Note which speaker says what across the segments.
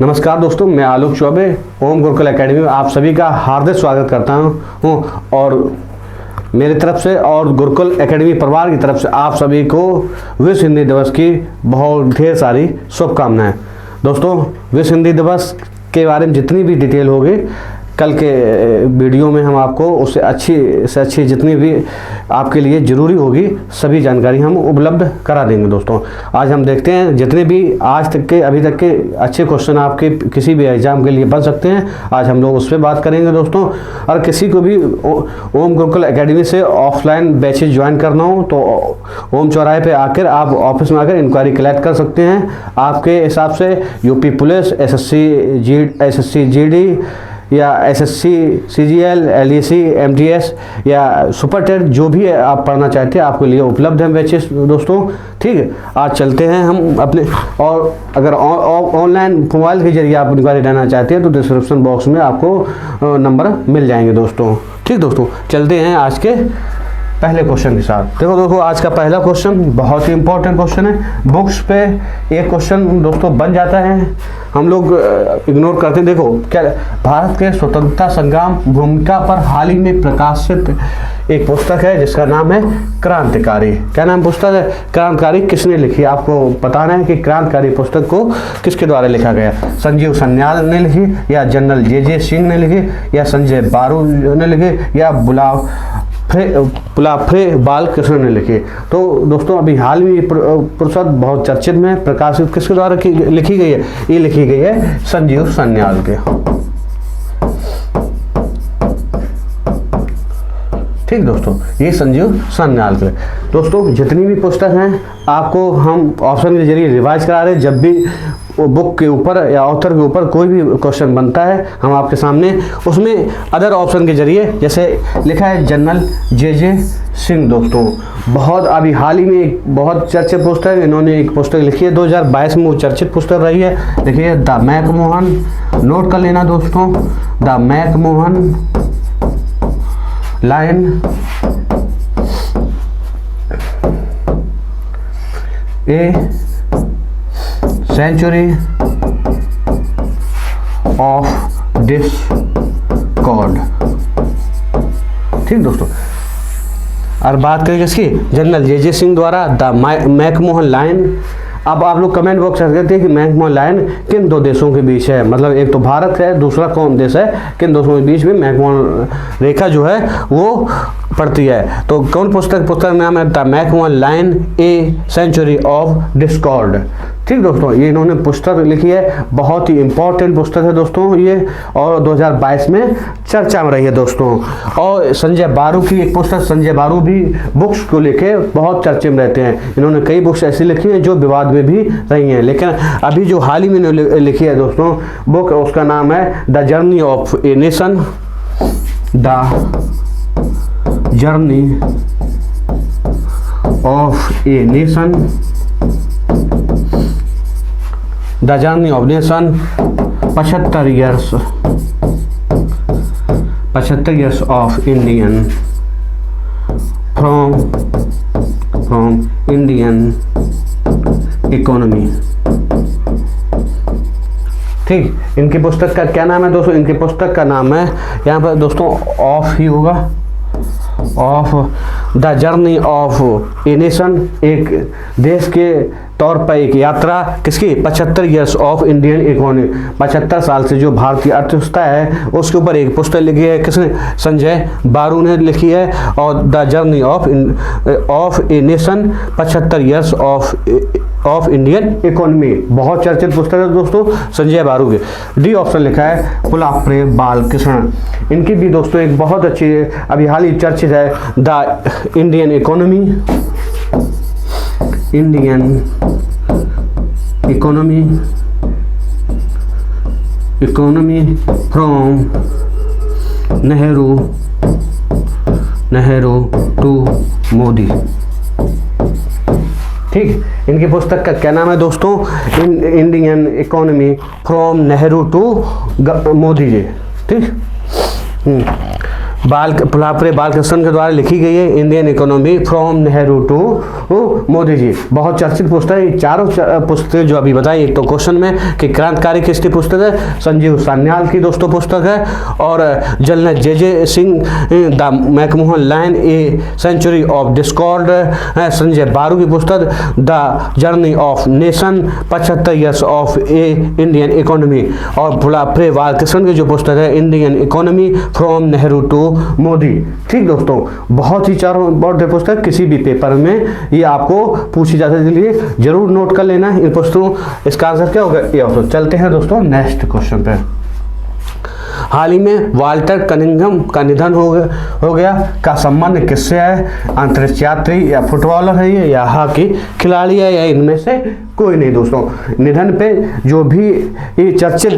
Speaker 1: नमस्कार दोस्तों, मैं आलोक चौबे ओम गुरुकुल एकेडमी में आप सभी का हार्दिक स्वागत करता हूँ और मेरी तरफ से और गुरुकुल एकेडमी परिवार की तरफ से आप सभी को विश्व हिंदी दिवस की बहुत ढेर सारी शुभकामनाएं। दोस्तों, विश्व हिंदी दिवस के बारे में जितनी भी डिटेल होगी कल के वीडियो में हम आपको उससे अच्छी से अच्छी जितनी भी आपके लिए ज़रूरी होगी सभी जानकारी हम उपलब्ध करा देंगे। दोस्तों, आज हम देखते हैं जितने भी आज तक के अभी तक के अच्छे क्वेश्चन आपके किसी भी एग्जाम के लिए बन सकते हैं, आज हम लोग उस पर बात करेंगे। दोस्तों, और किसी को भी ओम गुरुकुल एकेडमी से ऑफलाइन बैचेज ज्वाइन करना हो तो ओम चौराहे पे आकर आप ऑफिस में आकर इंक्वायरी कलेक्ट कर सकते हैं। आपके हिसाब से यूपी पुलिस, एसएससी जीडी या एसएससी सीजीएल, एलईसी, एमटीएस या सुपर टेट जो भी आप पढ़ना चाहते हैं आपके लिए उपलब्ध हैं बैचेस। दोस्तों, ठीक है, आज चलते हैं हम अपने। और अगर ऑनलाइन मोबाइल के जरिए आप इंक्वायरी लेना चाहते हैं तो डिस्क्रिप्शन बॉक्स में आपको नंबर मिल जाएंगे। दोस्तों, ठीक, दोस्तों चलते हैं आज के पहले क्वेश्चन के साथ। देखो दोस्तों, आज का पहला क्वेश्चन बहुत ही इंपॉर्टेंट क्वेश्चन है। बुक्स पे एक क्वेश्चन दोस्तों बन जाता है, हम लोग इग्नोर करते हैं। देखो, क्या भारत के स्वतंत्रता संग्राम भूमिका पर हाल ही में प्रकाशित एक पुस्तक है जिसका नाम है क्रांतिकारी। क्या नाम पुस्तक है? क्रांतिकारी। किसने लिखी? आपको बताना है कि क्रांतिकारी पुस्तक को किसके द्वारा लिखा गया। संजीव सान्याल ने लिखी या जनरल जे सिंह ने लिखी या संजय बारू ने लिखी या पुलाफ्रे बालकृष्ण ने लिखे। तो दोस्तों, अभी हाल में ये पुस्तक बहुत चर्चित में प्रकाशित किसके द्वारा लिखी गई है? ये लिखी गई है संजीव सान्याल के। ठीक दोस्तों, ये संजीव सान्याल के। दोस्तों, जितनी भी पुस्तक हैं आपको हम ऑप्शन के जरिए रिवाइज करा रहे हैं। जब भी बुक के ऊपर या ऑथर के ऊपर कोई भी क्वेश्चन बनता है हम आपके सामने उसमें अदर ऑप्शन के जरिए, जैसे लिखा है जनरल जे सिंह। दोस्तों, बहुत अभी हाल ही में एक बहुत चर्चित पुस्तक, इन्होंने एक पुस्तक लिखी है 2022 में, वो चर्चित पुस्तक रही है। देखिए, द मैकमोहन, नोट कर लेना दोस्तों, the McMahon line a century of discord. ठीक दोस्तों, और बात करेंगे इसकी जनरल जे सिंह द्वारा द मैकमोहन लाइन। अब आप लोग कमेंट बॉक्स में कहते हैं कि मैकमोहन लाइन किन दो देशों के बीच है, मतलब एक तो भारत है, दूसरा कौन देश है, किन देशों के बीच में मैकमोहन रेखा जो है वो पड़ती है। तो कौन पुस्तक नाम है the McMahon line a century of discord. ठीक दोस्तों, ये इन्होंने पुस्तक लिखी है, बहुत ही इंपॉर्टेंट पुस्तक है दोस्तों ये, और 2022 में चर्चा में रही है दोस्तों। और संजय बारू की एक पुस्तक, संजय बारू भी बुक्स को लेके बहुत चर्चे में रहते हैं। इन्होंने कई बुक्स ऐसी लिखी हैं जो विवाद में भी रही हैं, लेकिन अभी जो हाल ही में लिखी है दोस्तों बुक, उसका नाम है the journey of a nation, the journey of a nation, the journey of nation 75 years of Indian from Indian economy. ठीक, इनकी पुस्तक का क्या नाम है दोस्तों? इनकी पुस्तक का नाम है, यहाँ पर दोस्तों ऑफ ही होगा, of the journey of a nation, एक देश के तौर पर एक यात्रा किसकी, 75 ईयर्स ऑफ इंडियन इकोनॉमी, 75 साल से जो भारतीय अर्थव्यवस्था है उसके ऊपर एक पुस्तक लिखी है। किसने? संजय बारू ने लिखी है। और the journey of a nation 75 years of Indian economy, बहुत चर्चित पुस्तक है दोस्तों संजय बारू के। डी ऑप्शन लिखा है पुलाफ्रे बालकृष्ण। इनकी भी दोस्तों एक बहुत अच्छी अभी हाल ही चर्चित है, the Indian economy from Nehru to Modi. ठीक, इनकी पुस्तक का क्या नाम है दोस्तों? Indian economy from Nehru to Modi ji. ठीक, फुलाप्रे बालकृष्णन के द्वारा लिखी गई है, Indian economy from Nehru to Modi ji. बहुत चर्चित पुस्तक है। चारों पुस्तकें जो अभी बताई, एक तो क्वेश्चन में कि क्रांतिकारी किसकी पुस्तक है, संजीव सान्याल की दोस्तों पुस्तक है, और general J Singh the McMahon line a century of discord है, संजय बारू की पुस्तक the journey of nation 75 years of a Indian economy, और फुलाप्रे बालकृष्णन की जो पुस्तक है Indian economy from Nehru to Modi. ठीक दोस्तों, बहुत ही चारों इंपॉर्टेंट पुस्तक किसी भी पेपर में ये आपको पूछी जाती है, इसलिए जरूर नोट कर लेना इन पुस्तकों। इसका आंसर क्या होगा, ये ऑप्शन। चलते हैं दोस्तों नेक्स्ट क्वेश्चन पे। हाल ही में वाल्टर कनिंघम का निधन हो गया का संबंध किससे है, अंतरिक्ष यात्री या फुटबॉलर है ये, या हॉकी खिलाड़ी है, या इनमें से कोई नहीं दोस्तों। निधन पे जो भी ये चर्चित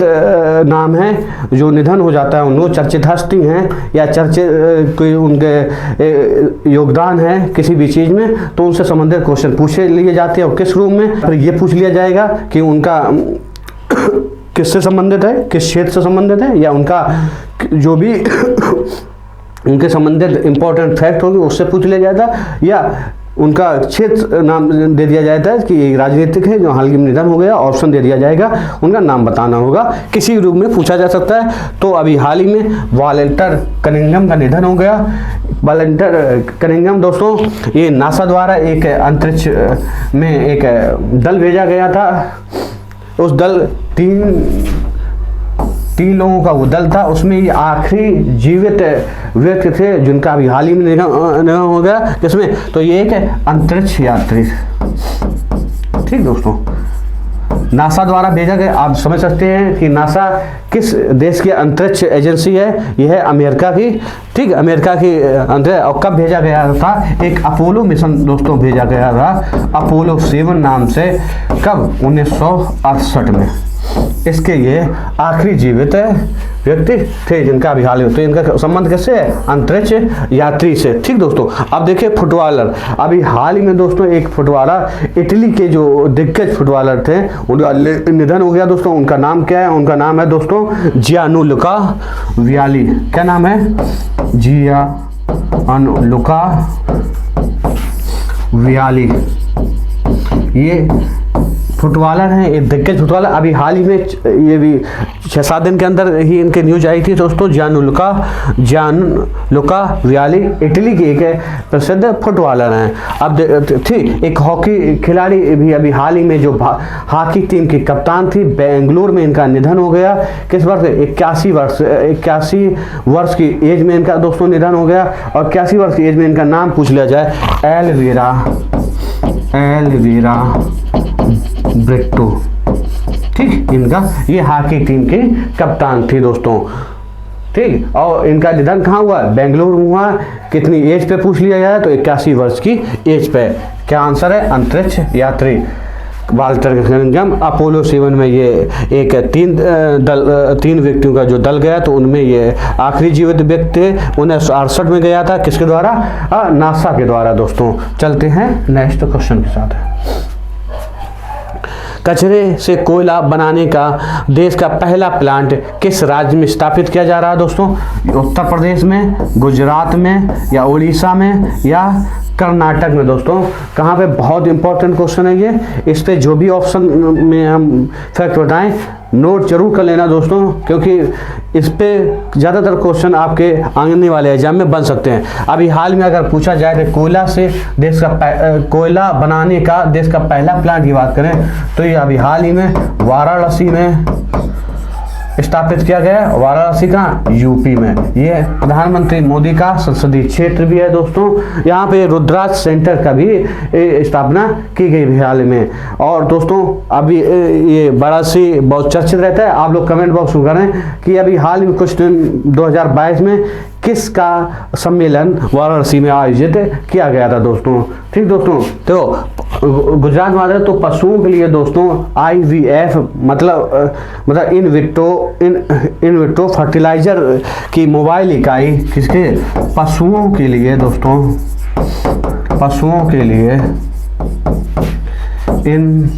Speaker 1: नाम है, जो निधन हो जाता है उनको चर्चित हस्ती हैं या चर्चित कोई उनके योगदान है किसी भी चीज़ में, तो उनसे संबंधित क्वेश्चन पूछे लिए जाते हैं। और किस रूप में, फिर ये पूछ लिया जाएगा कि उनका किससे संबंधित है, किस क्षेत्र से संबंधित है, या उनका जो भी उनके संबंधित इंपॉर्टेंट फैक्ट होगी उससे पूछ लिया जाता है, या उनका क्षेत्र नाम दे दिया जाता है कि राजनीतिक है जो हाल ही में निधन हो गया, ऑप्शन दे दिया जाएगा, उनका नाम बताना होगा, किसी रूप में पूछा जा सकता है। तो अभी हाल ही में वाल्टर कनिंघम का निधन हो गया। वाल्टर कनिंघम दोस्तों, ये नासा द्वारा एक अंतरिक्ष में एक दल भेजा गया था। उस दल तीन लोगों का वो दल था, उसमें ये आखिरी जीवित व्यक्ति थे जिनका अभी हाल ही में निधन हो गया। किसमें, तो ये एक अंतरिक्ष यात्री। ठीक दोस्तों, नासा द्वारा भेजा गया। आप समझ सकते हैं कि नासा किस देश की अंतरिक्ष एजेंसी है, यह है अमेरिका की। ठीक, अमेरिका की अंतरिक्ष। और कब भेजा गया था, एक अपोलो मिशन दोस्तों भेजा गया था, अपोलो 7 नाम से। कब, 1968 में। इसके ये आखिरी जीवित व्यक्ति थे जिनका अभी हाल ही, तो इनका संबंध कैसे है, अंतरिक्ष यात्री से। ठीक दोस्तों, अब देखिए फुटबॉलर। अभी हाल ही में दोस्तों एक फुटबॉलर, इटली के जो दिग्गज फुटबॉलर थे, उनका निधन हो गया दोस्तों। उनका नाम क्या है, उनका नाम है दोस्तों जियानुलुका वियाली। क्या नाम है, जियानुलुका वियाली। ये फुटबॉलर हैं, एक दिग्गज फुटबॉलर। अभी हाल ही में ये भी 6-7 दिन के अंदर ही इनके न्यूज आई थी दोस्तों। जियानुलुका वियाली इटली के एक प्रसिद्ध फुटबॉलर हैं। अब ठीक, एक हॉकी खिलाड़ी भी अभी हाल ही में जो हॉकी टीम की कप्तान थी, बेंगलुरु में इनका निधन हो गया। किस वर्ष, 81 वर्ष की एज में इनका दोस्तों निधन हो गया। और 81 वर्ष की एज में इनका नाम पूछ लिया जाए, एल्विरा ब्रिटो। ठीक, इनका ये हॉकी टीम की कप्तान थी दोस्तों। ठीक, और इनका निधन कहाँ हुआ, बेंगलुरु हुआ। कितनी एज पे पूछ लिया जाए तो 81 वर्ष की एज पे। क्या आंसर है, अंतरिक्ष यात्री वाल्टर कनिंघम। अपोलो 7 में ये एक 3 व्यक्तियों का जो दल गया, तो उनमें ये आखिरी जीवित व्यक्ति थे। 1968 में गया था, किसके द्वारा, नासा के द्वारा दोस्तों। चलते हैं नेक्स्ट क्वेश्चन के साथ। कचरे से कोयला बनाने का देश का पहला प्लांट किस राज्य में स्थापित किया जा रहा है दोस्तों, उत्तर प्रदेश में, गुजरात में, या उड़ीसा में, या कर्नाटक में दोस्तों। कहाँ पे, बहुत इंपॉर्टेंट क्वेश्चन है ये। इस पे जो भी ऑप्शन में हम फैक्ट बताएं, नोट जरूर कर लेना दोस्तों, क्योंकि इस पे ज़्यादातर क्वेश्चन आपके आने वाले एग्जाम में बन सकते हैं। अभी हाल में अगर पूछा जाए कि कोयला से देश का कोयला बनाने का देश का पहला प्लांट की बात करें, तो ये अभी हाल ही में वाराणसी में स्थापित किया गया। वाराणसी का यूपी में। ये प्रधानमंत्री मोदी का संसदीय क्षेत्र भी है दोस्तों। यहाँ पे रुद्राक्ष सेंटर का भी स्थापना की गई हाल में। और दोस्तों अभी ये वाराणसी बहुत चर्चित रहता है। आप लोग कमेंट बॉक्स में करें कि अभी हाल में कुछ दिन 2022 में किसका सम्मेलन वाराणसी में आयोजित किया गया था दोस्तों। ठीक दोस्तों, तो गुजरात में आ जाए तो पशुओं के लिए दोस्तों IVF मतलब इन विट्रो फर्टिलाइजर की मोबाइल इकाई किसके, पशुओं के लिए दोस्तों, पशुओं के लिए इन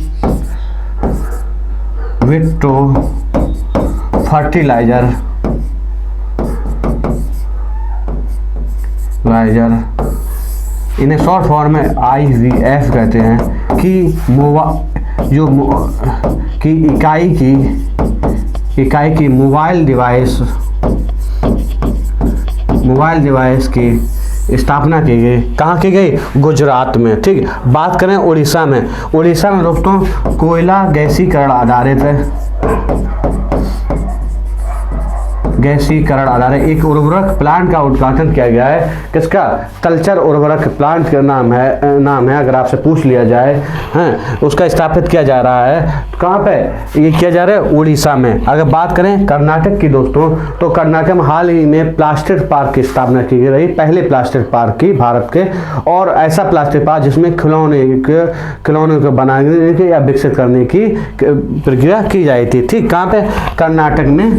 Speaker 1: विट्रो लाइजर, इन्हें शॉर्ट फॉर्म में IVF कहते हैं, कि इकाई की मोबाइल डिवाइस की स्थापना की गई। कहाँ की गई? गुजरात में। ठीक, बात करें उड़ीसा में। उड़ीसा में दोस्तों कोयला गैसीकरण आधारित एक उर्वरक प्लांट का उद्घाटन किया गया है। किसका? तलचर उर्वरक प्लांट का नाम है। अगर आपसे पूछ लिया जाए, हैं, उसका स्थापित किया जा रहा है। कहाँ पे ये किया जा रहा है? उड़ीसा में। अगर बात करें कर्नाटक की दोस्तों, तो कर्नाटक में हाल ही में प्लास्टिक पार्क की स्थापना की गई, पहले प्लास्टिक पार्क की भारत के, और ऐसा प्लास्टिक पार्क जिसमें खिलौने को बनाने की या विकसित करने की प्रक्रिया की जाती थी। ठीक, कहाँ पे? कर्नाटक में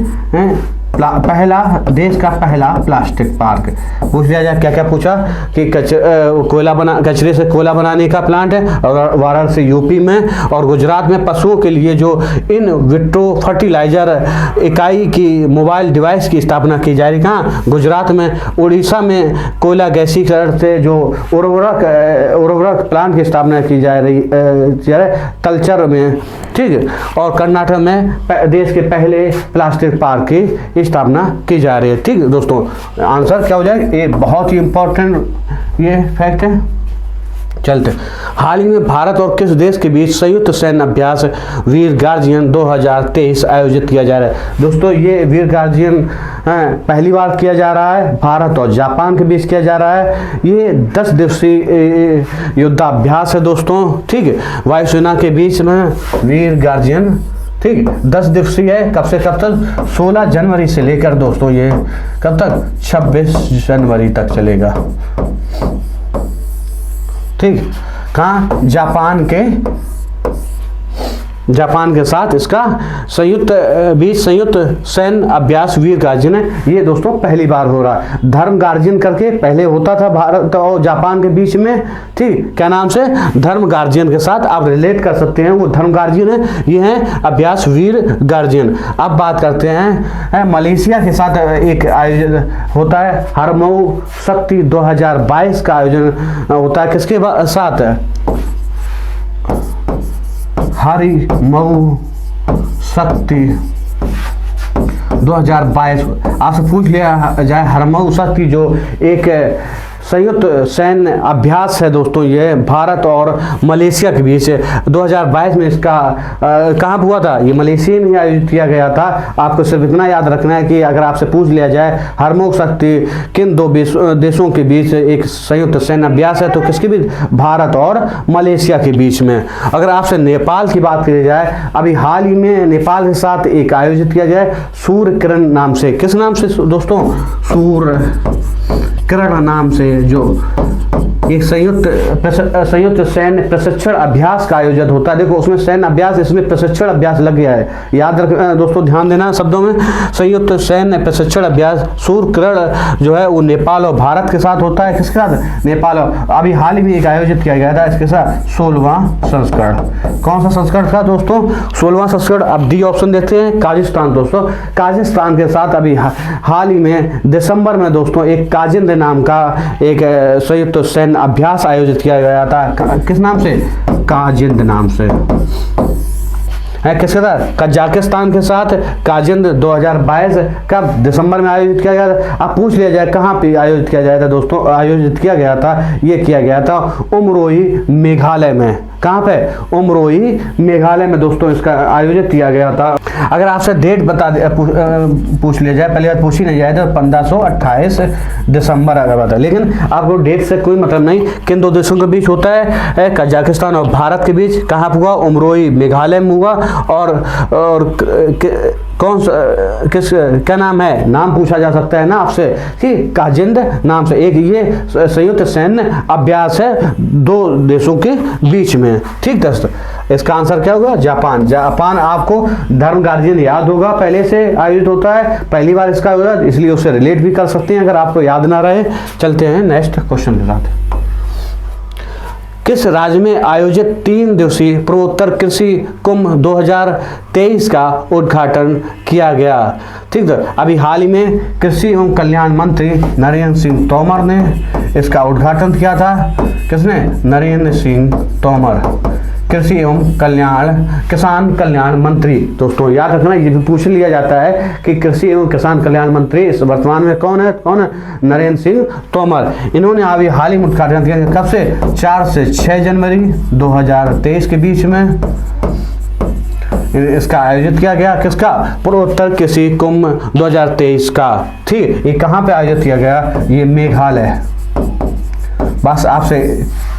Speaker 1: देश का पहला प्लास्टिक पार्क। पूछ लिया जाए क्या क्या पूछा कि कचरे से कोयला बनाने का प्लांट है, और वाराणसी यूपी में, और गुजरात में पशुओं के लिए जो इन विट्रो फर्टिलाइजर इकाई की मोबाइल डिवाइस की स्थापना की जा रही। कहाँ? गुजरात में। उड़ीसा में कोयला गैसीकरण से जो उर्वरक प्लांट की स्थापना की जा रही तलचर में। ठीक, और कर्नाटक में देश के पहले प्लास्टिक पार्क की स्थापना की जा रही है। ठीक दोस्तों, आंसर क्या हो जाएगा? ये बहुत ही इंपॉर्टेंट ये फैक्ट है। चलते, हाल ही में भारत और किस देश के बीच संयुक्त सैन्य अभ्यास वीर गार्जियन 2023 आयोजित किया जा रहा है? दोस्तों ये वीर गार्जियन पहली बार किया जा रहा है, भारत और जापान के बीच किया जा रहा है। ये 10 दिवसीय युद्धाभ्यास है दोस्तों। ठीक, वायुसेना के बीच में वीर गार्जियन। ठीक, 10 दिवसीय है। कब से कब तक? 16 जनवरी से लेकर दोस्तों ये कब तक? 26 जनवरी तक चलेगा। ठीक, कहाँ? जापान के साथ इसका संयुक्त सैन्य अभ्यास वीर गार्जियन है। ये दोस्तों पहली बार हो रहा है। धर्म गार्जियन करके पहले होता था भारत और जापान के बीच में। ठीक, क्या नाम से? धर्म गार्जियन के साथ आप रिलेट कर सकते हैं, वो धर्म गार्जियन है, ये है अभ्यास वीर गार्जियन। अब बात करते हैं मलेशिया के साथ एक आयोजन होता है, हरमऊ शक्ति 2022 का आयोजन होता है। किसके साथ? हरमऊ शक्ति 2022। आपसे पूछ लिया जाए हरमऊ शक्ति जो एक संयुक्त सैन्य अभ्यास है दोस्तों, ये भारत और मलेशिया के बीच 2022 में इसका कहाँ हुआ था? ये मलेशिया में आयोजित किया गया था। आपको सिर्फ इतना याद रखना है कि अगर आपसे पूछ लिया जाए हरमऊ शक्ति किन दो देशों के बीच एक संयुक्त सैन्य अभ्यास है, तो किसके बीच? भारत और मलेशिया के बीच में। अगर आपसे नेपाल की बात की जाए, अभी हाल ही में नेपाल के साथ एक आयोजित किया जाए सूर्य किरण नाम से। किस नाम से दोस्तों? सूर्य किरण नाम से जो एक संयुक्त सैन्य प्रशिक्षण अभ्यास का आयोजन होता है। देखो उसमें सैन्य अभ्यास, इसमें प्रशिक्षण अभ्यास लग गया है। याद रख दोस्तों, ध्यान देना शब्दों में। संयुक्त सैन्य प्रशिक्षण अभ्यास सूर्य किरण जो है वो नेपाल और भारत के साथ होता है। किसके साथ? नेपाल। अभी हाल ही में एक आयोजित किया गया था इसके साथ 16वां संस्करण। कौन सा संस्करण था दोस्तों? 16वां संस्करण। अब डी ऑप्शन देखते हैं, काजिस्तान दोस्तों। काजिस्तान के साथ अभी हाल ही में दिसंबर में दोस्तों एक काजिंद नाम का एक संयुक्त सैन्य अभ्यास आयोजित किया गया था। किस नाम से? काजिंद नाम से है। किसके साथ? कजाकिस्तान के साथ काजिंद 2022 कब? दिसंबर में आयोजित किया गया था। अब पूछ लिया जाए कहाँ पे आयोजित किया गया था दोस्तों? आयोजित किया गया था, ये किया गया था उमरोई मेघालय में। कहाँ पे? उमरोई मेघालय में दोस्तों इसका आयोजित किया गया था। अगर आपसे डेट पूछ लिया जाए, पहली बार पूछी नहीं जाए तो 1528 दिसंबर अगर बता, लेकिन आपको डेट से कोई मतलब नहीं। किन दो देशों के बीच होता है? कजाकिस्तान और भारत के बीच। कहाँ हुआ? उमरोई मेघालय में हुआ। और कौन सा क्या नाम है? नाम पूछा जा सकता है ना आपसे कि काजिंद नाम से एक ये संयुक्त सैन्य अभ्यास है 2 देशों के बीच में। ठीक दोस्तों, इसका आंसर क्या होगा? जापान। जापान आपको धर्म गार्जियन याद होगा, पहले से आयोजित होता है, पहली बार इसका होगा, इसलिए उससे रिलेट भी कर सकते हैं अगर आपको याद ना रहे। चलते हैं नेक्स्ट क्वेश्चन के साथ। किस राज्य में आयोजित 3 दिवसीय पूर्वोत्तर कृषि कुंभ 2023 का उद्घाटन किया गया? ठीक है, अभी हाल ही में कृषि एवं कल्याण मंत्री नरेंद्र सिंह तोमर ने इसका उद्घाटन किया था। किसने? नरेंद्र सिंह तोमर, कृषि एवं किसान कल्याण मंत्री। दोस्तों याद रखना, ये भी पूछ लिया जाता है कि कृषि एवं किसान कल्याण मंत्री इस वर्तमान में कौन है? नरेंद्र सिंह तोमर। इन्होंने अभी हाल ही में उद्घाटन किया। कब से? 4 से 6 जनवरी 2023 के बीच में इसका आयोजित किया गया। किसका? पूर्वोत्तर कृषि कुंभ 2023 का। ठीक, ये कहाँ पे आयोजित किया गया? ये मेघालय। बस आपसे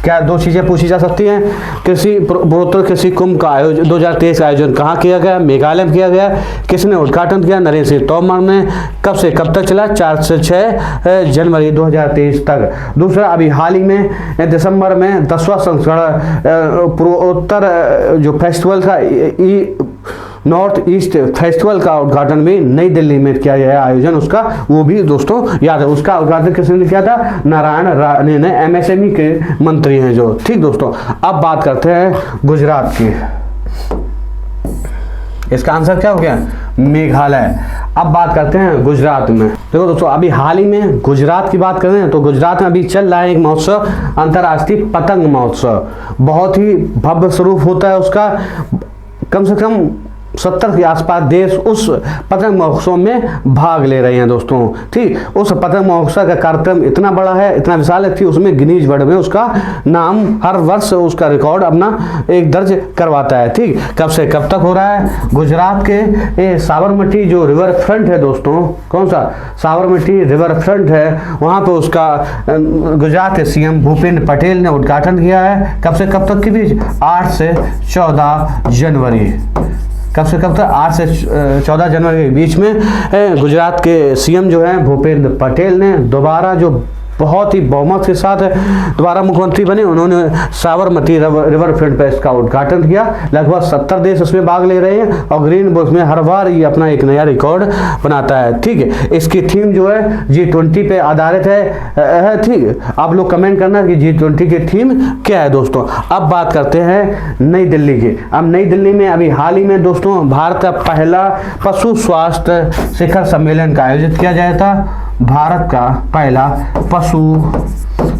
Speaker 1: क्या 2 चीजें पूछी जा सकती हैं? पूर्वोत्तर कृषि कुंभ का आयोजन 2023 का आयोजन कहाँ किया गया? मेघालय में किया गया। किसने उद्घाटन किया? नरेंद्र सिंह तोमर ने। कब से कब तक चला? 4 से 6 जनवरी 2023 तक। दूसरा, अभी हाल ही में दिसंबर में 10वां संस्करण पूर्वोत्तर जो फेस्टिवल था, नॉर्थ ईस्ट फेस्टिवल का उद्घाटन भी नई दिल्ली में किया गया आयोजन उसका, वो भी दोस्तों याद है। उसका उद्घाटन किसने किया था? नारायण राणे ने, एमएसएमई के मंत्री हैं जो। ठीक दोस्तों, अब बात करते हैं गुजरात की। इसका आंसर क्या हो गया? मेघालय। अब बात करते हैं गुजरात में। देखो दोस्तों, अभी हाल ही में गुजरात की बात करें तो गुजरात में अभी चल रहा है एक महोत्सव, अंतर्राष्ट्रीय पतंग महोत्सव। बहुत ही भव्य स्वरूप होता है उसका। कम से कम 70 के आसपास देश उस पतंग महोत्सव में भाग ले रहे हैं दोस्तों। ठीक, उस पतंग महोत्सव का कार्यक्रम इतना बड़ा है, इतना विशाल है कि उसमें गिनीज वर्ल्ड में उसका नाम हर वर्ष उसका रिकॉर्ड अपना एक दर्ज करवाता है। ठीक, कब से कब तक हो रहा है? गुजरात के साबरमती जो रिवर फ्रंट है दोस्तों, कौन सा? साबरमती रिवर फ्रंट है, वहाँ पे उसका गुजरात के सीएम भूपेंद्र पटेल ने उद्घाटन किया है। कब से कब तक के बीच? 8 से 14 जनवरी। कब से कब तक? 8 से 14 जनवरी के बीच में गुजरात के सीएम जो हैं भूपेंद्र पटेल ने दोबारा, जो बहुत ही बहुमत के साथ दोबारा मुख्यमंत्री बने, उन्होंने साबरमती रिवर फ्रंट पर इसका उद्घाटन किया। लगभग 70 देश उसमें भाग ले रहे हैं और ग्रीन बुक में हर बार ये अपना एक नया रिकॉर्ड बनाता है। ठीक है, इसकी थीम जो है G20 पे आधारित है। ठीक, आप लोग कमेंट करना कि G20 की थीम क्या है दोस्तों। अब बात करते हैं नई दिल्ली की। अब नई दिल्ली में अभी हाल ही में दोस्तों भारत का पहला पशु स्वास्थ्य शिखर सम्मेलन का आयोजित किया जाता था। भारत का पहला पशु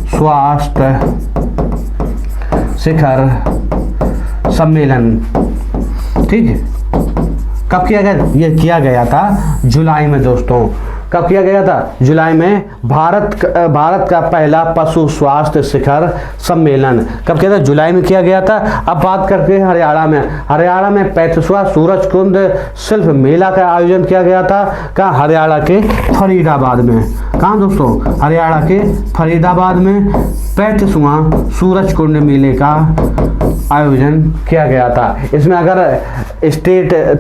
Speaker 1: स्वास्थ्य शिखर सम्मेलन। ठीक है, कब किया गया? ये किया गया था जुलाई में दोस्तों। कब किया गया था? जुलाई में। भारत का पहला पशु स्वास्थ्य शिखर सम्मेलन कब किया था? जुलाई में किया गया था। अब बात करते हैं हरियाणा में। हरियाणा में 35वां सूरजकुंड शिल्प मेला का आयोजन किया गया था। कहाँ? हरियाणा के फरीदाबाद में। कहाँ दोस्तों? हरियाणा के फरीदाबाद में 35वां सूरजकुंड मेले का आयोजन किया गया था। इसमें अगर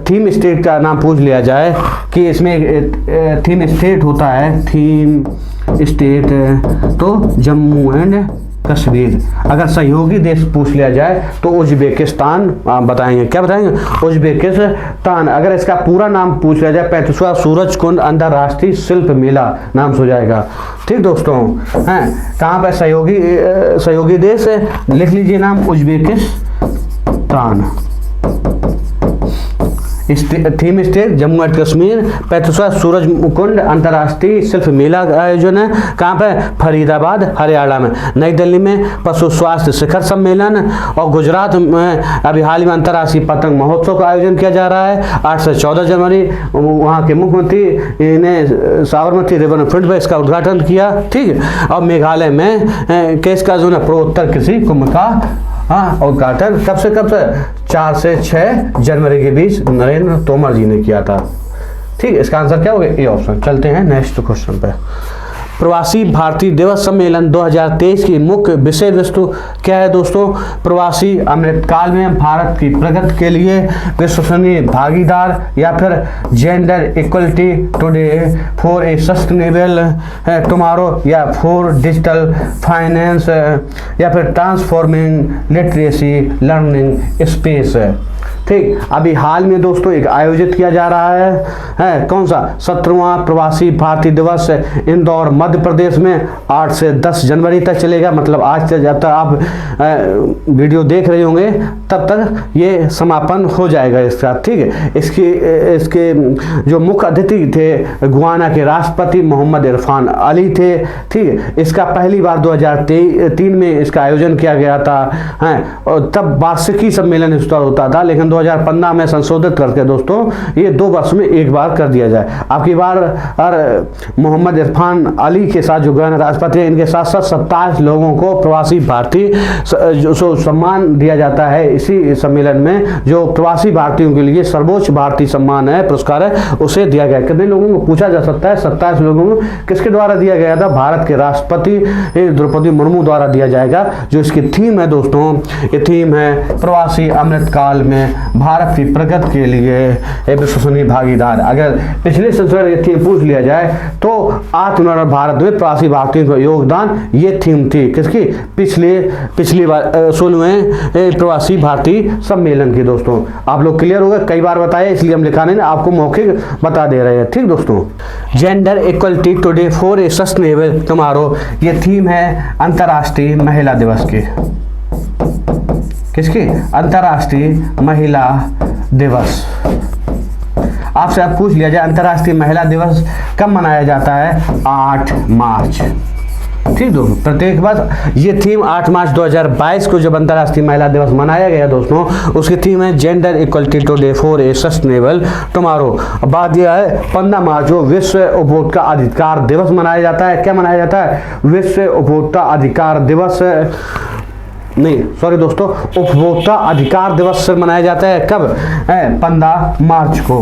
Speaker 1: थीम स्टेट का नाम पूछ लिया जाए कि इसमें थीम स्टेट होता है, थीम स्टेट तो जम्मू एंड कश्मीर। अगर सहयोगी देश पूछ लिया जाए तो उज्बेकिस्तान बताएंगे। क्या बताएंगे? उज्बेकिस्तान। अगर इसका पूरा नाम पूछ लिया जाए 35वां सूरजकुंड अंतर्राष्ट्रीय शिल्प मेला नाम से हो जाएगा। ठीक दोस्तों, हैं कहाँ पर सहयोगी देश लिख लीजिए नाम, Uzbekistan. Theme state Jammu and Kashmir. 35वां सूरजकुंड अंतर्राष्ट्रीय शिल्प मेला का आयोजन है। कहाँ पे? फरीदाबाद हरियाणा में। नई दिल्ली में पशु स्वास्थ्य शिखर सम्मेलन। और गुजरात में अभी हाल ही में अंतर्राष्ट्रीय पतंग महोत्सव का आयोजन किया जा रहा है 8 से 14 जनवरी। वहाँ के मुख्यमंत्री ने साबरमती रिवर फ्रंट पर इसका उद्घाटन किया। ठीक है, और मेघालय में केस का जो है पूर्वोत्तर कृषि कुंभ का उद्घाटन कब से 4 से 6 जनवरी के बीच नरेंद्र तोमर जी ने किया था। ठीक है, इसका आंसर क्या होगा? A option. चलते हैं नेक्स्ट क्वेश्चन पे। प्रवासी भारतीय दिवस सम्मेलन 2023 की मुख्य विषय वस्तु क्या है दोस्तों? प्रवासी अमृतकाल में भारत की प्रगति के लिए विश्वसनीय भागीदार, या फिर gender equality today for a sustainable tomorrow, या फॉर डिजिटल फाइनेंस, या फिर ट्रांसफॉर्मिंग लिटरेसी लर्निंग स्पेस। ठीक, अभी हाल में दोस्तों एक आयोजित किया जा रहा है कौन सा? 17वां प्रवासी भारतीय दिवस इंदौर मध्य प्रदेश में 8 से 10 जनवरी तक चलेगा, मतलब आज से जब तक आप वीडियो देख रहे होंगे तब तक ये समापन हो जाएगा इसका। ठीक है, इसके जो मुख्य अतिथि थे गुयाना के राष्ट्रपति मोहम्मद इरफान अली थे। ठीक है, इसका पहली बार 2003 में इसका आयोजन किया गया था, हैं, और तब वार्षिकी सम्मेलन इसका होता था, लेकिन 2015 में संशोधित करके दोस्तों ये 2 वर्ष में एक बार कर दिया जाए। आपकी बार मोहम्मद इरफान अली के साथ जो गुयाना राष्ट्रपति हैं, इनके साथ साथ 27 लोगों को प्रवासी भारतीय जो सम्मान दिया जाता है इसी सम्मेलन में, जो प्रवासी भारतीयों के लिए सर्वोच्च भारतीय सम्मान है, पुरस्कार है, उसे दिया गया। कितने लोगों को पूछा जा सकता है? 27 लोगों को। किसके द्वारा दिया गया था? भारत के राष्ट्रपति द्रौपदी मुर्मू द्वारा दिया जाएगा। जो इसकी थीम है दोस्तों, ये थीम है प्रवासी अमृतकाल में भारत की प्रगति के लिए एक विश्वसनीय भागीदार। अगर पिछले संस्करण ये थीम पूछ लिया जाए तो आत्मनिर्भर भारत में प्रवासी भारतीयों का योगदान, ये थीम थी किसकी? पिछली बार 16वें प्रवासी भारतीय सम्मेलन की। दोस्तों आप लोग क्लियर हो गए? कई बार बताया इसलिए हम लिखा नहीं, आपको मौखिक बता दे रहे हैं। ठीक दोस्तों, gender equality today for a sustainable tomorrow, ये थीम है अंतर्राष्ट्रीय महिला दिवस की। किसकी? अंतर्राष्ट्रीय महिला दिवस। आपसे अब पूछ लिया जाए अंतर्राष्ट्रीय महिला दिवस कब मनाया जाता है? 8 मार्च। ठीक दोस्तों, प्रत्येक बार ये थीम 8 मार्च 2022 को जब अंतर्राष्ट्रीय महिला दिवस मनाया गया दोस्तों, उसकी थीम है gender equality today for a sustainable tomorrow. बात यह है 15 मार्च को विश्व उपभोक्ता अधिकार दिवस मनाया जाता है। क्या मनाया जाता है? विश्व उपभोक्ता अधिकार दिवस, नहीं सॉरी दोस्तों, उपभोक्ता अधिकार दिवस से मनाया जाता है। कब? 15 मार्च को।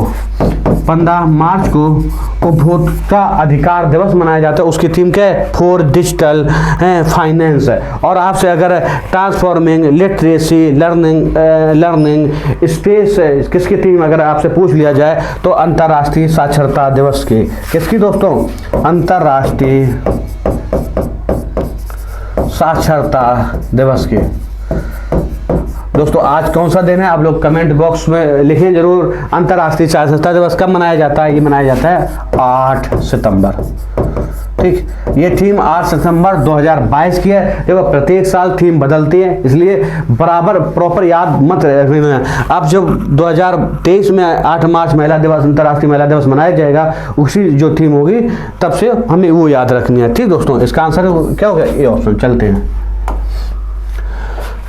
Speaker 1: 15 मार्च को उपभोक्ता अधिकार दिवस मनाया जाता है। उसकी थीम क्या है? For digital finance. और आपसे अगर ट्रांसफॉर्मिंग लिटरेसी लर्निंग स्पेस किसकी थीम अगर आपसे पूछ लिया जाए तो अंतर्राष्ट्रीय साक्षरता दिवस की। किसकी दोस्तों? अंतर्राष्ट्रीय साक्षरता दिवस की। दोस्तों आज कौन सा दिन है आप लोग कमेंट बॉक्स में लिखें जरूर। अंतर्राष्ट्रीय साक्षरता दिवस कब मनाया जाता है? ये मनाया जाता है 8 सितंबर। ठीक, ये थीम 8 सितंबर 2022 की है। देखो प्रत्येक साल थीम बदलती है, इसलिए बराबर प्रॉपर याद मत रखना। अब जब 2023 में 8 मार्च महिला दिवस, अंतर्राष्ट्रीय महिला दिवस मनाया जाएगा, उसी जो थीम होगी तब से हमें वो याद रखनी है। ठीक दोस्तों, इसका आंसर क्या होगा? ये ऑप्शन। चलते हैं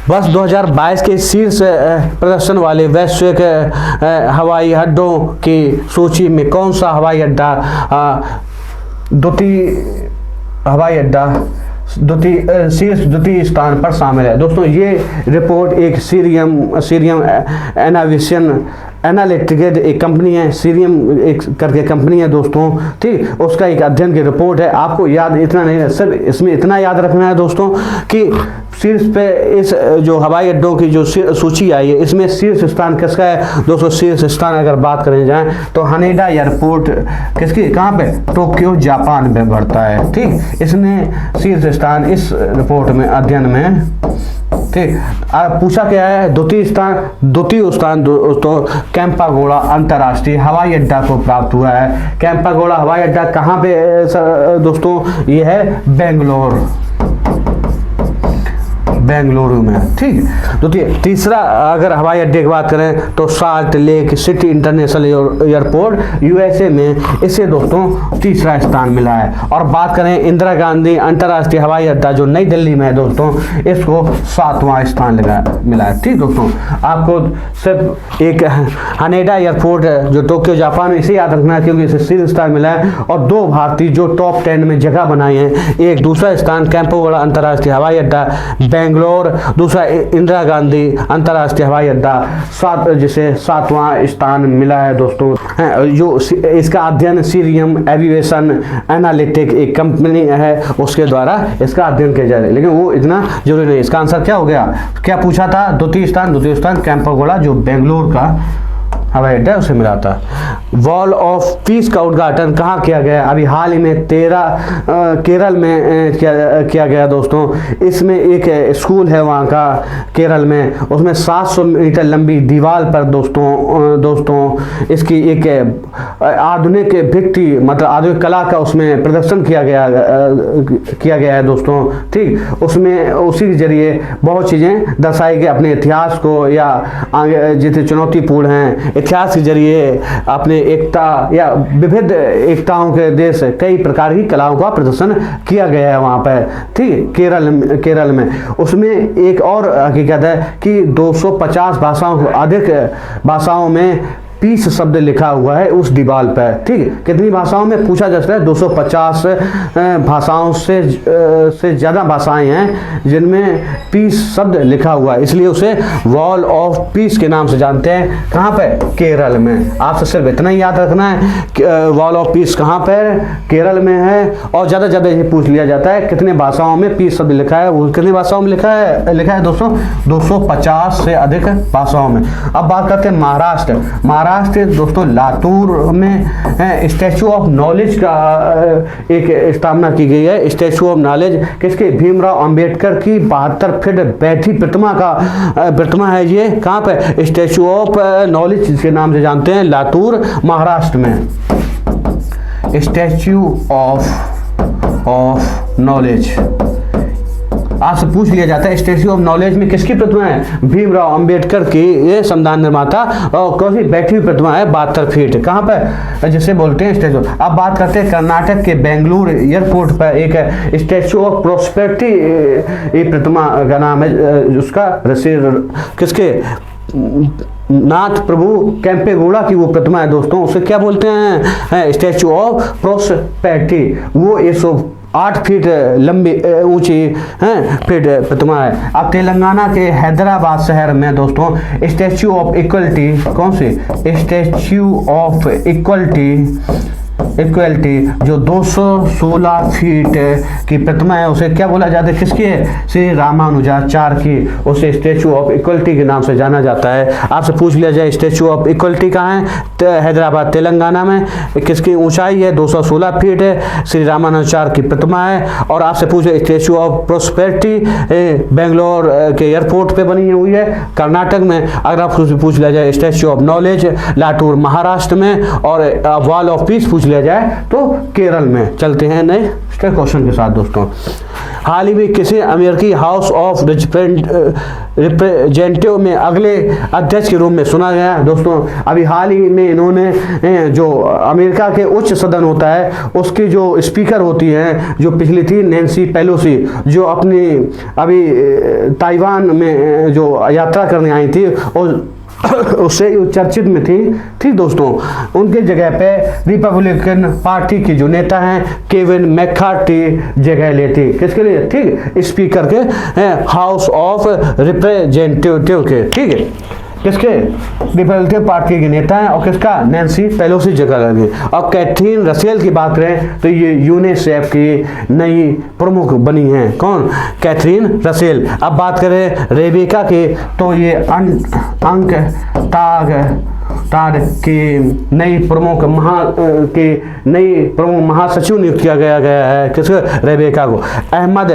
Speaker 1: बस 2022 के शीर्ष प्रदर्शन वाले वैश्विक हवाई अड्डों की सूची में कौन सा हवाई अड्डा शीर्ष द्वितीय स्थान पर शामिल है? दोस्तों ये रिपोर्ट एक सीरियम एनालिटिक्स एक कंपनी है, सीरियम एक करके कंपनी है दोस्तों। ठीक, उसका एक अध्ययन की रिपोर्ट है। आपको याद इतना नहीं है, सिर्फ इसमें इतना याद रखना है दोस्तों कि शीर्ष पे इस जो हवाई अड्डों की जो सूची आई है इसमें शीर्ष स्थान किसका है दोस्तों? शीर्ष स्थान अगर बात करें जाए तो हनेडा एयरपोर्ट किसकी, कहाँ पे? टोक्यो जापान में बढ़ता है। ठीक, इसने शीर्ष स्थान इस रिपोर्ट में अध्ययन में। ठीक, पूछा क्या है? द्वितीय स्थान दोस्तों कैंपागोड़ा अंतर्राष्ट्रीय हवाई अड्डा को प्राप्त हुआ है। कैंपागोड़ा हवाई अड्डा कहाँ पे दोस्तों? ये है बेंगलुरु में। ठीक, तो तीसरा अगर हवाई अड्डे की बात करें तो salt lake city international airport USA में, इसे दोस्तों तीसरा स्थान मिला है। और बात करें इंदिरा गांधी अंतर्राष्ट्रीय हवाई अड्डा जो नई दिल्ली में है दोस्तों, इसको 7वां स्थान मिला है। ठीक दोस्तों, आपको सिर्फ एक हनेडा एयरपोर्ट जो टोक्यो जापान में, इसे याद रखना है क्योंकि इसे शीर्ष स्थान मिला है। और 2 भारतीय जो टॉप 10 में जगह बनाए हैं, एक दूसरा स्थान कैंपागोड़ा अंतर्राष्ट्रीय हवाई अड्डा बेंगलुरु, दूसरा इंदिरा गांधी अंतर्राष्ट्रीय हवाई अड्डा जिसे 7वां स्थान मिला है दोस्तों। जो इसका अध्ययन सीरियम एविएशन एनालिटिक एक कंपनी है, उसके द्वारा इसका अध्ययन किया जा रहा है, लेकिन वो इतना जरूरी नहीं। इसका आंसर क्या हो गया? क्या पूछा था? द्वितीय स्थान कैंपागोड़ा जो बेंगलुरु का हवाई अड्डा उसे मिला था। वॉल ऑफ पीस का उद्घाटन कहाँ किया गया? अभी हाल ही में केरल में किया गया दोस्तों। इसमें एक स्कूल है वहाँ का केरल में, उसमें 700 मीटर लंबी दीवार पर दोस्तों इसकी एक आधुनिक भित्ति मतलब आधुनिक कला का उसमें प्रदर्शन किया गया है दोस्तों। ठीक, उसमें उसी के जरिए बहुत चीज़ें दर्शाई गई अपने इतिहास को, या आगे जितने चुनौतीपूर्ण हैं इतिहास के जरिए अपने एकता या विविध एकताओं के देश कई प्रकार की कलाओं का प्रदर्शन किया गया है वहाँ पर। ठीक, केरल में उसमें एक और हकीकत है कि 250 भाषाओं अधिक भाषाओं में पीस शब्द लिखा हुआ है उस दीवार पर। ठीक, कितनी भाषाओं में पूछा जा सकता है? 250 भाषाओं से ज़्यादा भाषाएं हैं जिनमें पीस शब्द लिखा हुआ है, इसलिए उसे वॉल ऑफ पीस के नाम से जानते हैं। कहाँ पर? केरल में। आपसे सिर्फ इतना ही याद रखना है, वॉल ऑफ पीस कहाँ पर? केरल में है। और ज़्यादा ज़्यादा ये पूछ लिया जाता है कितने भाषाओं में पीस शब्द लिखा है। वो कितनी भाषाओं में लिखा है दोस्तों? 250 से अधिक भाषाओं में। अब बात करते हैं महाराष्ट्र दोस्तों। लातूर में स्टैचू ऑफ नॉलेज का एक स्थापना की गई है। स्टैचू ऑफ नॉलेज किसके? भीमराव अंबेडकर की 72 फीट बैठी प्रतिमा है ये। कहाँ पे? स्टैचू ऑफ नॉलेज जिसके नाम से जानते हैं, लातूर महाराष्ट्र में। स्टैचू ऑफ नॉलेज आपसे पूछ लिया जाता है स्टैच्यू ऑफ नॉलेज में किसकी प्रतिमा है? भीमराव अंबेडकर की, ये संविधान निर्माता, और कौन सी बैठी हुई प्रतिमा है? 72 फीट। कहाँ पर? जिसे बोलते हैं स्टैच्यू। अब बात करते हैं कर्नाटक के बेंगलुरु एयरपोर्ट पर एक स्टैच्यू ऑफ प्रोस्पेरिटी, ये प्रतिमा का नाम है उसका किसके? नाथ प्रभु केम्पेगौड़ा की वो प्रतिमा है दोस्तों। उसे क्या बोलते हैं? Statue of prosperity. वो 108 फीट लंबी ऊंची फीट प्रतिमा है। अब तेलंगाना के हैदराबाद शहर में दोस्तों स्टैच्यू ऑफ इक्वलिटी, कौन सी? स्टैच्यू ऑफ इक्वलिटी जो 216 फीट की प्रतिमा है, उसे क्या बोला जाता है? किसकी है? श्री रामानुजाचार्य की। उसे स्टैच्यू ऑफ इक्वलिटी के नाम से जाना जाता है। आपसे पूछ लिया जाए स्टैच्यू ऑफ इक्वलिटी कहाँ है? हैदराबाद तेलंगाना में। किसकी ऊंचाई है? 216 फीट है। श्री रामानुजाचार्य की प्रतिमा है। और आपसे पूछे स्टैच्यू ऑफ प्रोस्पेरिटी बेंगलोर के एयरपोर्ट पे बनी हुई है कर्नाटक में। अगर आपसे पूछ लिया जाए statue of knowledge Latur Maharashtra में, और वॉल ऑफ पीस पूछ लिया जाए तो केरल में। चलते हैं नए क्वेश्चन के साथ दोस्तों। हाल ही में किसी अमेरिकी हाउस ऑफ रिप्रेजेंटेटिव में अगले अध्यक्ष के रूप में सुना गया दोस्तों। अभी हाल ही में इन्होंने जो अमेरिका के उच्च सदन होता है उसकी जो स्पीकर होती हैं, जो पिछली थी नैन्सी पेलोसी, जो अपनी अभी ताइवान में जो यात्रा करने आई थी और उससे चर्चित में थी। ठीक दोस्तों, उनके जगह पे रिपब्लिकन पार्टी की जो नेता हैं केविन मैकार्थी जगह लेती। किसके लिए? ठीक, स्पीकर के हाउस ऑफ रिप्रेजेंटेटिव के। ठीक है, किसके? रिपब्लिकन पार्टी के नेता हैं। और किसका? नैन्सी पेलोसी जगह लगी। और कैथरीन रसेल की बात करें तो ये यूनिसेफ की नई प्रमुख बनी हैं। कौन? Catherine Russell. अब बात करें रेबिका की तो ये अंक ताग की नई प्रमुख महासचिव नियुक्त किया गया है। किसके? रेबेका को। अहमद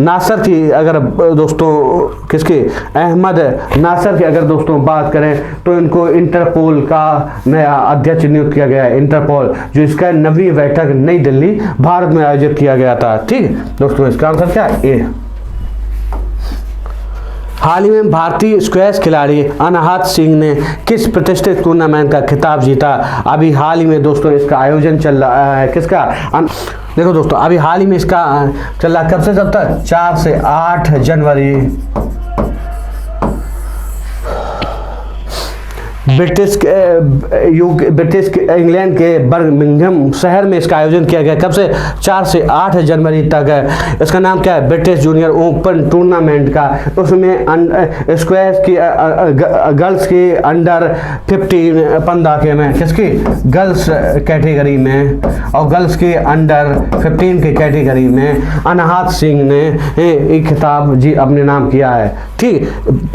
Speaker 1: नासर की अगर दोस्तों किसकी? अहमद नासर की अगर दोस्तों बात करें तो इनको इंटरपोल का नया अध्यक्ष नियुक्त किया गया है। इंटरपोल जो इसका 9वीं बैठक नई दिल्ली भारत में आयोजित किया गया था। ठीक दोस्तों, इसका आंसर क्या है? ए। हाल ही में भारतीय स्क्वैश खिलाड़ी अनाहत सिंह ने किस प्रतिष्ठित टूर्नामेंट का खिताब जीता? अभी हाल ही में दोस्तों इसका आयोजन चल रहा है। किसका? देखो दोस्तों, अभी हाल ही में इसका चल रहा, कब से कब तक? 4 से 8 जनवरी। ब्रिटिश इंग्लैंड के बर्मिंघम शहर में इसका आयोजन किया गया। कब से? 4 से 8 जनवरी तक। इसका नाम क्या है? ब्रिटिश जूनियर ओपन टूर्नामेंट का। उसमें स्क्वैश की गर्ल्स की अंडर 15 पंदाके में, किसकी? गर्ल्स कैटेगरी में, और गर्ल्स की अंडर 15 की कैटेगरी में अनाहत सिंह ने एक खिताब जी अपने नाम किया है। ठीक,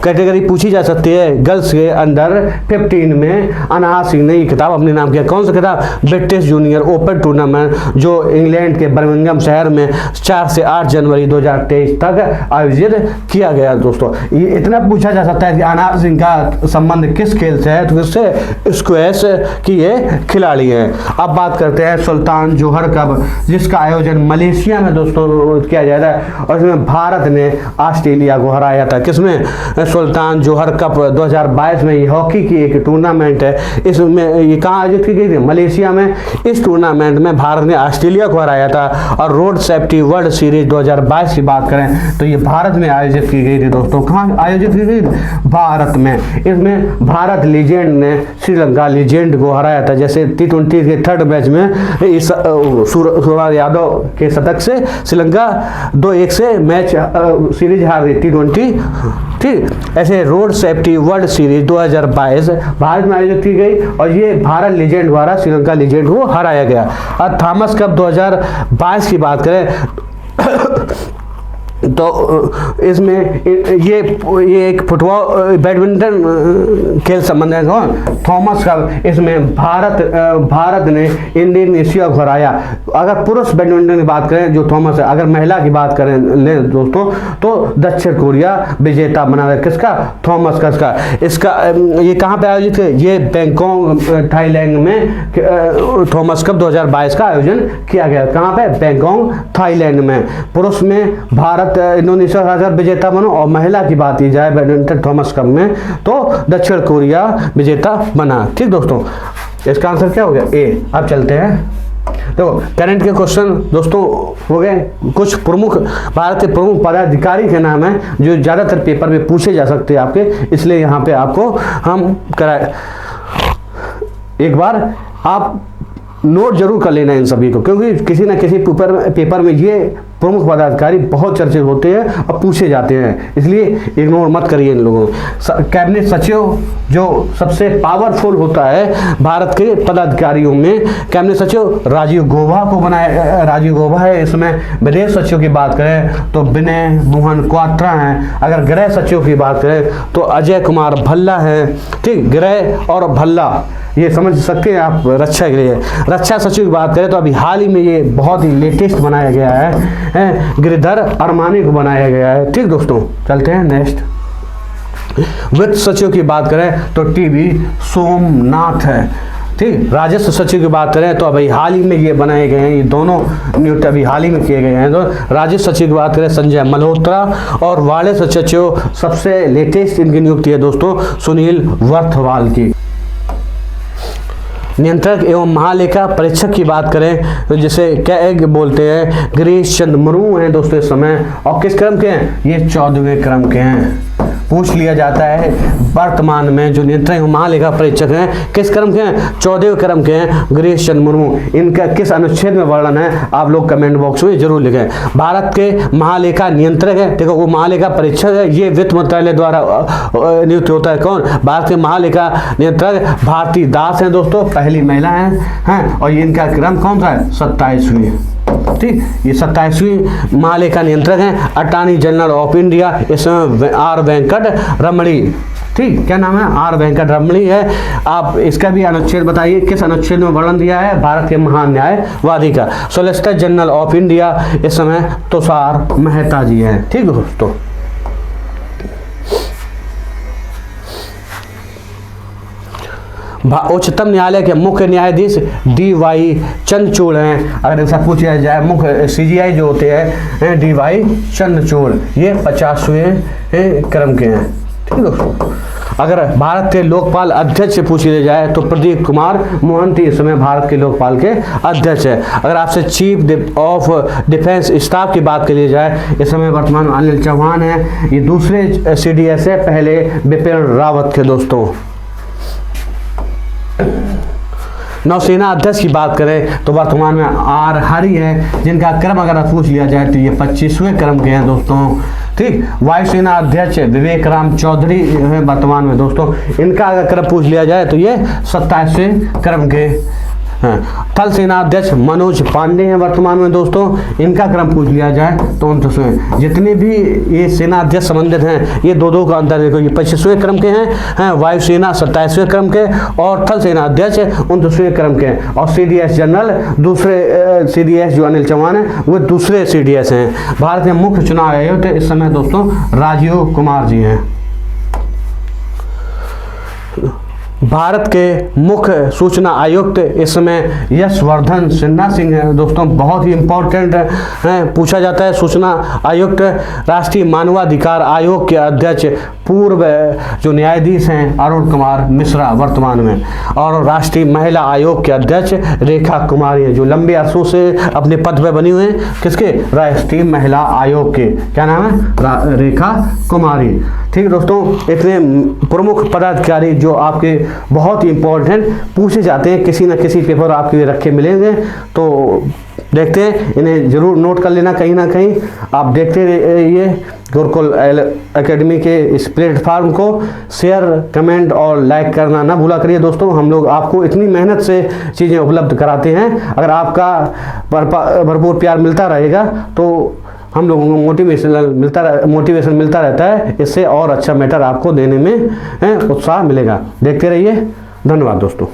Speaker 1: कैटेगरी पूछी जा सकती है गर्ल्स के अंडर 2015 में अनाज सिंह ने ये किताब अपने नाम किया। कौन सा किताब? ब्रिटिश जूनियर ओपन टूर्नामेंट, जो इंग्लैंड के बर्मिंघम शहर में 4 से 8 जनवरी 2023 तक आयोजित किया गया। दोस्तों ये इतना पूछा जा सकता है कि अनाज सिंह का संबंध किस खेल से है, तो किससे? स्क्वैश की ये खिलाड़ी है। अब बात करते हैं सुल्तान जोहर कप, जिसका आयोजन मलेशिया में दोस्तों किया जाता है और इसमें भारत ने ऑस्ट्रेलिया को हराया था। किसमें? सुल्तान जोहर कप 2022 में ये हॉकी की एक टूर्नामेंट है। इसमें ये कहाँ आयोजित की गई थी? मलेशिया में। इस टूर्नामेंट में भारत ने ऑस्ट्रेलिया को हराया था। और रोड सेफ्टी वर्ल्ड सीरीज 2022 की बात करें तो ये भारत में आयोजित की गई थी। दोस्तों कहाँ आयोजित की गई? भारत में। इसमें भारत लीजेंड ने श्रीलंका लीजेंड को हराया था। जैसे T20 के थर्ड मैच में सूर्य यादव के शतक से श्रीलंका 2-1 से मैच सीरीज हार गई T20। ठीक, ऐसे road safety world series 2022 Bharat में आयोजित की गई और ये भारत लीजेंड द्वारा श्रीलंका लीजेंड को हराया गया। और थॉमस कप 2022 की बात करें तो इसमें ये एक फुटबॉल बैडमिंटन खेल संबंध है। कौन? Thomas cup. इसमें भारत ने इंडोनेशिया को हराया। अगर पुरुष बैडमिंटन की बात करें जो थॉमस है, अगर महिला की बात करें ले दोस्तों तो दक्षिण कोरिया विजेता बना है। किसका? थॉमस का। इसका ये कहाँ पे आयोजित है? ये बैंकॉक थाईलैंड में थॉमस कप 2022 का आयोजन किया गया। कहाँ पे? बैंकॉक थाईलैंड में। पुरुष में भारत इंडोनेशिया विजेता बनो और महिला की बात की जाए बैडमिंटन थॉमस कप में तो दक्षिण कोरिया विजेता बना। ठीक दोस्तों, इसका आंसर क्या हो गया? ए। अब चलते हैं तो करंट के क्वेश्चन दोस्तों हो गए। कुछ प्रमुख भारत के प्रमुख पदाधिकारी के नाम है जो ज्यादातर पेपर में पूछे जा सकते हैं आपके, इसलिए यहाँ पे आपको हम कराए। एक बार आप नोट जरूर कर लेना इन सभी को, क्योंकि किसी न किसी पेपर में ये प्रमुख पदाधिकारी बहुत चर्चित होते हैं और पूछे जाते हैं, इसलिए इग्नोर मत करिए इन लोगों को। कैबिनेट सचिव जो सबसे पावरफुल होता है भारत के पदाधिकारियों में, कैबिनेट सचिव राजीव गौबा को बनाया। राजीव गौबा है। इसमें विदेश सचिव की बात करें तो विनय मोहन क्वात्रा हैं। अगर गृह सचिव की बात करें तो अजय कुमार भल्ला है। ठीक, गृह और भल्ला ये समझ सकते हैं आप रक्षा के लिए। रक्षा सचिव की बात करें तो अभी हाल ही में ये बहुत ही लेटेस्ट बनाया गया है, गिरिधर अरमानी को बनाया गया है। ठीक दोस्तों, चलते हैं नेक्स्ट। वित्त सचिव की बात करें तो टीवी सोमनाथ है। ठीक, राजस्व सचिव की बात करें तो अभी हाल ही में ये बनाए गए हैं, ये दोनों नियुक्त अभी हाल ही में किए गए हैं। तो राजस्व सचिव की बात करें संजय मल्होत्रा और वाणिज्य सचिव सबसे लेटेस्ट इनकी नियुक्ति है दोस्तों सुनील वर्थवाल की। नियंत्रक एवं महालेखा परीक्षक की बात करें तो जिसे कैग बोलते हैं गिरीश चंद्र मुर्मू हैं दोस्तों इस समय। और किस क्रम के हैं? ये 14वें क्रम के हैं। पूछ लिया जाता है वर्तमान में जो नियंत्रक एवं महालेखा परीक्षक हैं किस क्रम के हैं? 14वें क्रम के हैं गिरीश चंद्र मुर्मू। इनका किस अनुच्छेद में वर्णन है आप लोग कमेंट बॉक्स में जरूर लिखें। भारत के महालेखा नियंत्रक है, देखो वो महालेखा परीक्षक है, ये वित्त मंत्रालय द्वारा नियुक्त होता है। कौन? भारत के महालेखा नियंत्रक भारती दास हैं दोस्तों, पहली महिला हैं और इनका क्रम कौन सा है? 27वीं। ठीक, ये 27वीं महालेखा नियंत्रक हैं। अटॉर्नी जनरल ऑफ इंडिया इसमें आर वेंकट रमणी। ठीक, क्या नाम है? आर वेंकट रमणी है। आप इसका भी अनुच्छेद बताइए, किस अनुच्छेद में वर्णन दिया है भारत के महान न्यायवादी का? सॉलिसिटर जनरल ऑफ इंडिया इस समय तुषार मेहता जी हैं। ठीक दोस्तों, उच्चतम न्यायालय के मुख्य न्यायाधीश DY चंद्रचूड़ हैं। अगर इनसे पूछा जाए मुख्य CGI जो होते हैं DY चंद्रचूड़, ये 50वें क्रम के हैं। ठीक दोस्तों, अगर भारत के लोकपाल अध्यक्ष से पूछ लिया जाए तो प्रदीप कुमार मोहंती इस समय भारत के लोकपाल के अध्यक्ष है। अगर आपसे चीफ ऑफ डिफेंस स्टाफ की बात कर ली जाए इस समय वर्तमान में अनिल चौहान है, ये दूसरे CDS है, पहले बिपिन रावत थे दोस्तों। नौसेना अध्यक्ष की बात करें तो वर्तमान में आर हरि है, जिनका क्रम अगर पूछ लिया जाए तो ये 25वें क्रम के हैं दोस्तों। ठीक, वायुसेना अध्यक्ष विवेक राम चौधरी है वर्तमान में दोस्तों, इनका अगर क्रम पूछ लिया जाए तो ये 27वें क्रम के थल सेना अध्यक्ष मनोज पांडे हैं वर्तमान में दोस्तों। इनका क्रम पूछ लिया जाए तो 29वें। जितने भी ये सेना अध्यक्ष संबंधित हैं ये दो का अंतर देखो, ये 25वें क्रम के हैं, वायुसेना 27वें क्रम के और थल सेना अध्यक्ष 29वें क्रम के हैं। और CDS जनरल दूसरे CDS जो अनिल चौहान है वो दूसरे CDS हैं। भारत के मुख्य चुनाव आयुक्त इस समय दोस्तों राजीव कुमार जी हैं। भारत के मुख्य सूचना आयुक्त इस समय यशवर्धन सिन्हा सिंह हैं दोस्तों। बहुत ही इम्पोर्टेंट है, पूछा जाता है। सूचना आयुक्त राष्ट्रीय मानवाधिकार आयोग के अध्यक्ष पूर्व जो न्यायाधीश हैं अरुण कुमार मिश्रा वर्तमान में। और राष्ट्रीय महिला आयोग के अध्यक्ष रेखा कुमारी हैं जो लंबे अरसों से अपने पद पर बनी हुए हैं। किसके? राष्ट्रीय महिला आयोग के। क्या नाम है? रेखा कुमारी। ठीक दोस्तों, इतने प्रमुख पदाधिकारी जो आपके बहुत ही इम्पोर्टेंट पूछे जाते हैं, किसी न किसी पेपर आपके रखे मिलेंगे, तो देखते हैं, इन्हें जरूर नोट कर लेना कहीं ना कहीं। आप देखते रहिए गुरुकुल एकेडमी के इस प्लेटफार्म को। शेयर, कमेंट और लाइक करना ना भूला करिए दोस्तों। हम लोग आपको इतनी मेहनत से चीज़ें उपलब्ध कराते हैं, अगर आपका भरपूर प्यार मिलता रहेगा तो हम लोगों को मोटिवेशन मिलता रहता है। इससे और अच्छा मैटर आपको देने में उत्साह मिलेगा। देखते रहिए। धन्यवाद दोस्तों।